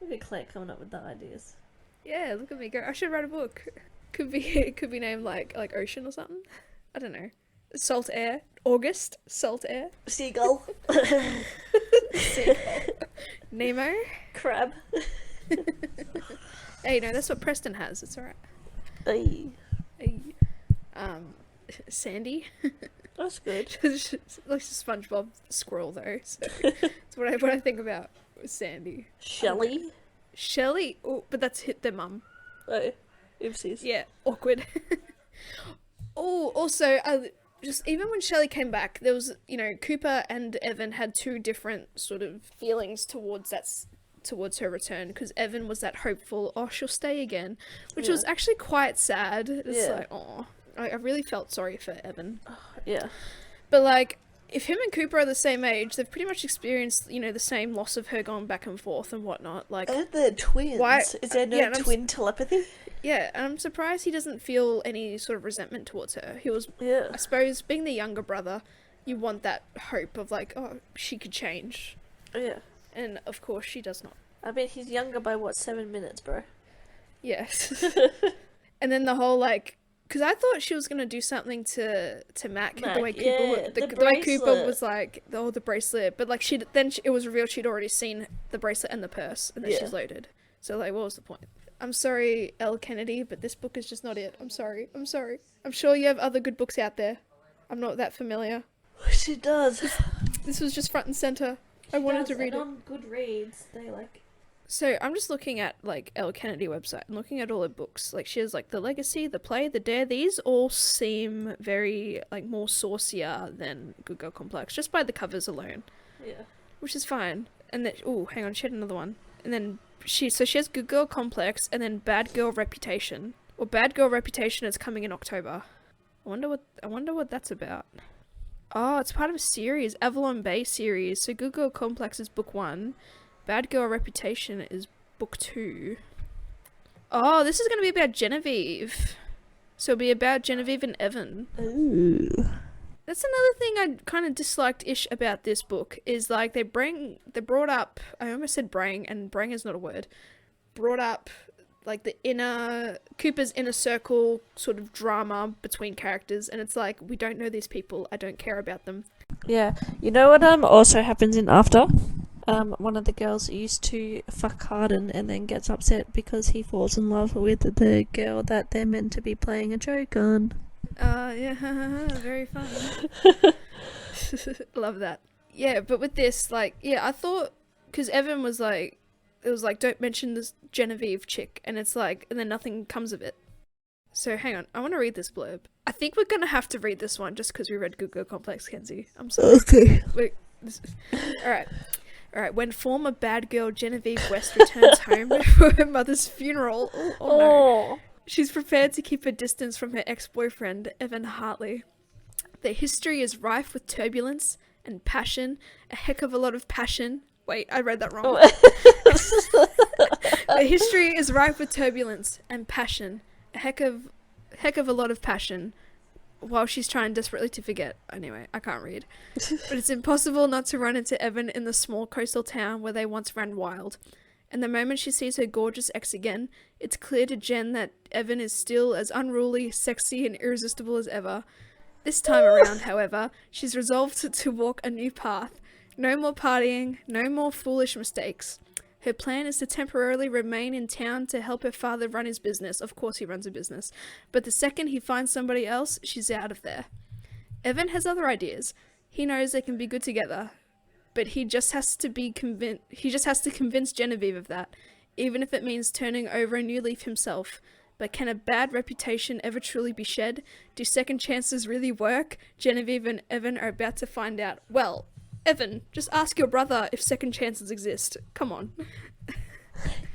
Look at Claire coming up with the ideas. Yeah, look at me go. I should write a book. Could be named like Ocean or something. I don't know. Salt Air. August, Salt Air.
Seagull.
Nemo.
Crab.
Hey, no, that's what Preston has. It's alright.
Ay.
Hey. Sandy.
That's good.
It's like a SpongeBob squirrel though. So it's what I think about with Sandy.
Shelley.
Shelley. Oh, but that's hit their mum.
Oh, oopsies.
Yeah, awkward. Oh, also, just even when Shelley came back, there was, Cooper and Evan had two different sort of feelings towards her return, because Evan was that hopeful, oh, she'll stay again, which was actually quite sad. It's like, oh, I really felt sorry for Evan.
Yeah.
But, like, if him and Cooper are the same age, they've pretty much experienced, the same loss of her going back and forth and whatnot. Like,
And they're twins.
Why-
Is there no twin telepathy?
yeah, and I'm surprised he doesn't feel any sort of resentment towards her. He was,
Yeah.
I suppose, being the younger brother, you want that hope of, like, oh, she could change.
Yeah.
And, of course, she does not.
I mean, he's younger by, 7 minutes, bro?
Yes. And then the whole, like, because I thought she was going to do something to Mac, the way Cooper, the way Cooper was like, oh, the bracelet. But, like, it was revealed she'd already seen the bracelet and the purse, and then she's loaded. So, like, what was the point? I'm sorry, Elle Kennedy, but this book is just not it. I'm sorry. I'm sure you have other good books out there. I'm not that familiar.
She does.
This was just front and center. I wanted to read it.
On Goodreads, they, like...
So I'm just looking at, like, Elle Kennedy website and looking at all her books. Like, she has, like, The Legacy, The Play, The Dare. These all seem very, like, more saucier than Good Girl Complex, just by the covers alone.
Yeah.
Which is fine. And then, oh, hang on, she had another one. And then she has Good Girl Complex and then Bad Girl Reputation. Well, Bad Girl Reputation is coming in October. I wonder what that's about. Oh, it's part of a series, Avalon Bay series. So Good Girl Complex is book 1. Bad Girl Reputation is book 2. Oh, this is going to be about Genevieve. So it'll be about Genevieve and Evan.
Ooh.
That's another thing I kind of disliked-ish about this book, is, like, they brought up, I almost said brang, and brang is not a word, brought up, like, Cooper's inner circle sort of drama between characters, and it's like, we don't know these people, I don't care about them.
Yeah. You know what also happens in After? One of the girls used to fuck Harden and then gets upset because he falls in love with the girl that they're meant to be playing a joke on.
Yeah, very fun. Love that. Yeah, but with this, like, yeah, I thought, because Evan was like, it was like, don't mention this Genevieve chick, and it's like, and then nothing comes of it. So hang on, I want to read this blurb. I think we're gonna have to read this one just because we read Good Girl Complex, Kenzie. I'm sorry.
Okay.
Wait, Alright, when former bad girl Genevieve West returns home for her mother's funeral, no. She's prepared to keep her distance from her ex-boyfriend, Evan Hartley. Their history is rife with turbulence and passion, a heck of a lot of passion. Wait, I read that wrong. Their history is rife with turbulence and passion, a heck of a lot of passion, while she's trying desperately to forget. Anyway, I can't read. But it's impossible not to run into Evan in the small coastal town where they once ran wild. And the moment she sees her gorgeous ex again, it's clear to Jen that Evan is still as unruly, sexy, and irresistible as ever. This time around, however, she's resolved to walk a new path. No more partying, no more foolish mistakes. Her plan is to temporarily remain in town to help her father run his business. Of course he runs a business. But the second he finds somebody else, she's out of there. Evan has other ideas. He knows they can be good together. But he just has to convince Genevieve of that, even if it means turning over a new leaf himself. But can a bad reputation ever truly be shed? Do second chances really work? Genevieve and Evan are about to find out. Well, Evan, just ask your brother if second chances exist. Come on.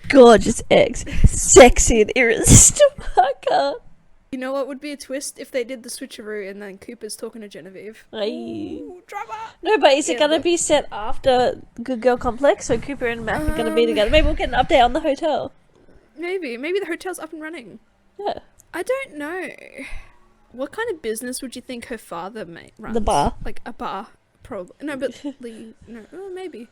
Gorgeous ex. Sexy and irresistible. I can't.
You know what would be a twist? If they did the switcheroo and then Cooper's talking to Genevieve. Ooh, drama!
No, but is it going to be set after Good Girl Complex? So Cooper and Mac are going to be together. Maybe we'll get an update on the hotel.
Maybe the hotel's up and running.
Yeah.
I don't know. What kind of business would you think her father runs?
The bar.
Like a bar. Probably. No, but no. Oh, maybe.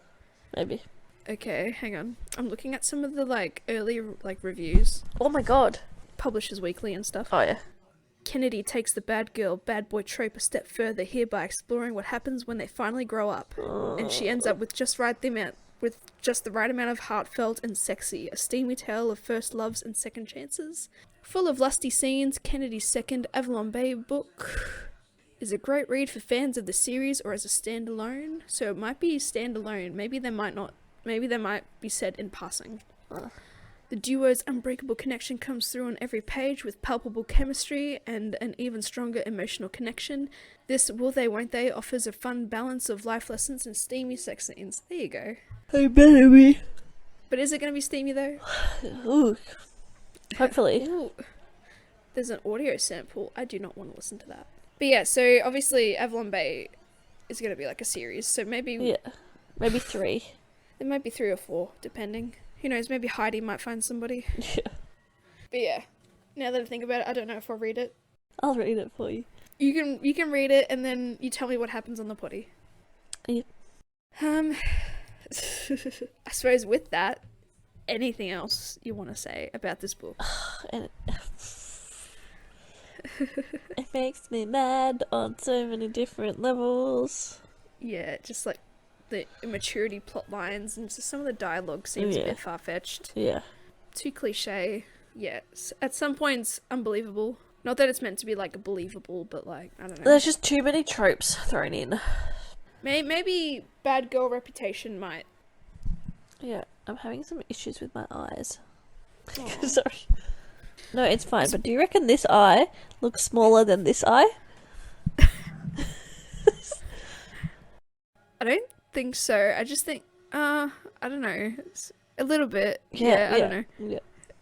Maybe.
Okay, hang on. I'm looking at some of the, like, early, like, reviews.
Oh my god.
Publishers Weekly and stuff.
Oh yeah.
Kennedy takes the bad girl, bad boy trope a step further here by exploring what happens when they finally grow up. And she ends up with just the right amount of heartfelt and sexy, a steamy tale of first loves and second chances. Full of lusty scenes, Kennedy's second Avalon Bay book is a great read for fans of the series or as a standalone. So it might be standalone. Maybe they might be said in passing. The duo's unbreakable connection comes through on every page with palpable chemistry and an even stronger emotional connection. This Will They Won't They offers a fun balance of life lessons and steamy sex scenes. There you go.
I better be.
But is it going to be steamy though?
Ooh. Hopefully.
Ooh. There's an audio sample. I do not want to listen to that. But yeah, so obviously Avalon Bay is going to be like a series. So maybe...
Yeah. Maybe 3.
There might be 3 or 4, depending. Who knows, maybe Heidi might find somebody.
Yeah.
But yeah, now that I think about it, I don't know if I'll read it.
I'll read it for you.
You can read it and then you tell me what happens on the potty.
Yep.
I suppose with that, anything else you want to say about this book?
And it makes me mad on so many different levels.
Yeah, just like the immaturity plot lines and just some of the dialogue seems a bit far-fetched.
Yeah.
Too cliche. Yeah, at some points unbelievable. Not that it's meant to be like believable, but like, I don't know.
There's just too many tropes thrown in.
Maybe bad girl reputation might.
Yeah, I'm having some issues with my eyes. Sorry. No, it's fine, but do you reckon this eye looks smaller than this eye?
I don't think so. I just think, I don't know. It's a little bit. Yeah, I don't know.
Yeah.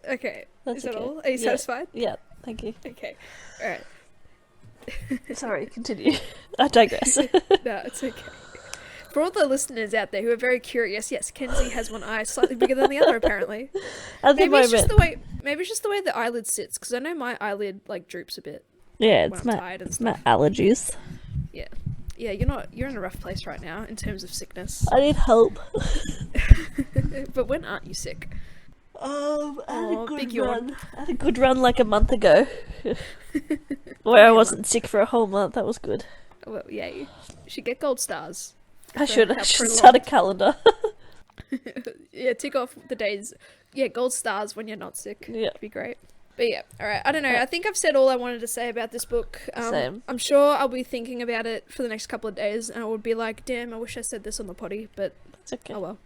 Okay.
That's
Is that
okay.
all? Are you satisfied?
Yeah, thank you.
Okay. Alright.
Sorry, continue. I digress.
No, it's okay. For all the listeners out there who are very curious, yes, Kenzie has one eye slightly bigger than the other, apparently.
At the moment.
Maybe it's just the way the eyelid sits, because I know my eyelid like droops a bit.
Yeah,
when I'm tired and
it's
stuff.
my allergies.
Yeah. Yeah, you're in a rough place right now in terms of sickness.
I need help.
But when aren't you sick?
I had a good
big
run.
yawn.
I had a good run like a month ago. Where I wasn't sick for a whole month. That was good.
Well, yay. You should get gold stars.
I should start a calendar.
Yeah, tick off the days. Yeah, gold stars when you're not sick.
Yeah.
It'd be great. But yeah, alright. I don't know. I think I've said all I wanted to say about this book.
Same.
I'm sure I'll be thinking about it for the next couple of days and I would be like, damn, I wish I said this on the potty, but
It's okay.
oh well.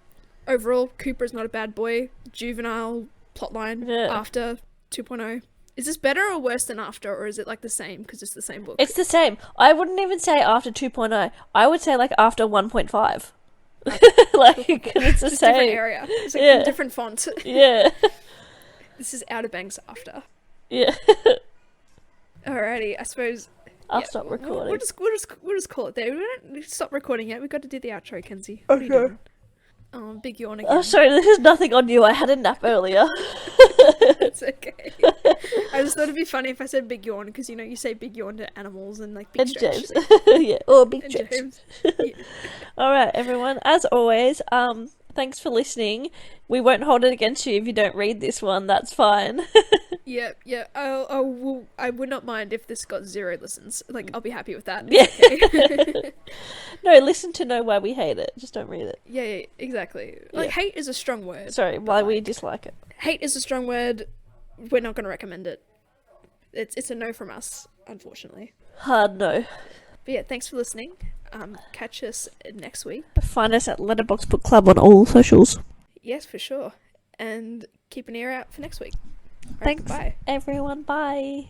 Overall, Cooper is not a bad boy. Juvenile plotline after 2.0. Is this better or worse than after, or is it like the same because it's the same book?
It's the same. I wouldn't even say after 2.0. I would say like after 1.5. Like, it's the
Just
same.
different area. It's like a different font.
Yeah.
This is Outer Banks after.
Yeah.
Alrighty, I suppose.
I'll stop recording.
We'll just call it there. We don't stop recording yet. We've got to do the outro, Kenzie. What are you doing? Oh, big yawn again.
Oh, sorry, this is nothing on you. I had a nap earlier.
It's okay. I just thought it'd be funny if I said big yawn, because, you know, you say big yawn to animals and, like, big
And
stretch.
James. Yeah, or big
And
stretch.
James. Yeah.
Alright, everyone. As always, thanks for listening. We won't hold it against you if you don't read this one. That's fine.
Yeah. I would not mind if this got 0 listens. Like, I'll be happy with that.
Yeah.
It's okay.
No, listen to know why we hate it. Just don't read it.
Yeah, exactly. Like,
Yeah.
hate is a strong word.
Sorry, why we dislike it.
Hate is a strong word. We're not going to recommend it. It's a no from us, unfortunately.
Hard no.
But yeah, thanks for listening. Catch us next week.
Find us at Letterboxbookclub on all socials.
Yes, for sure. And keep an ear out for next week. All right,
Thanks,
bye.
everyone. Bye.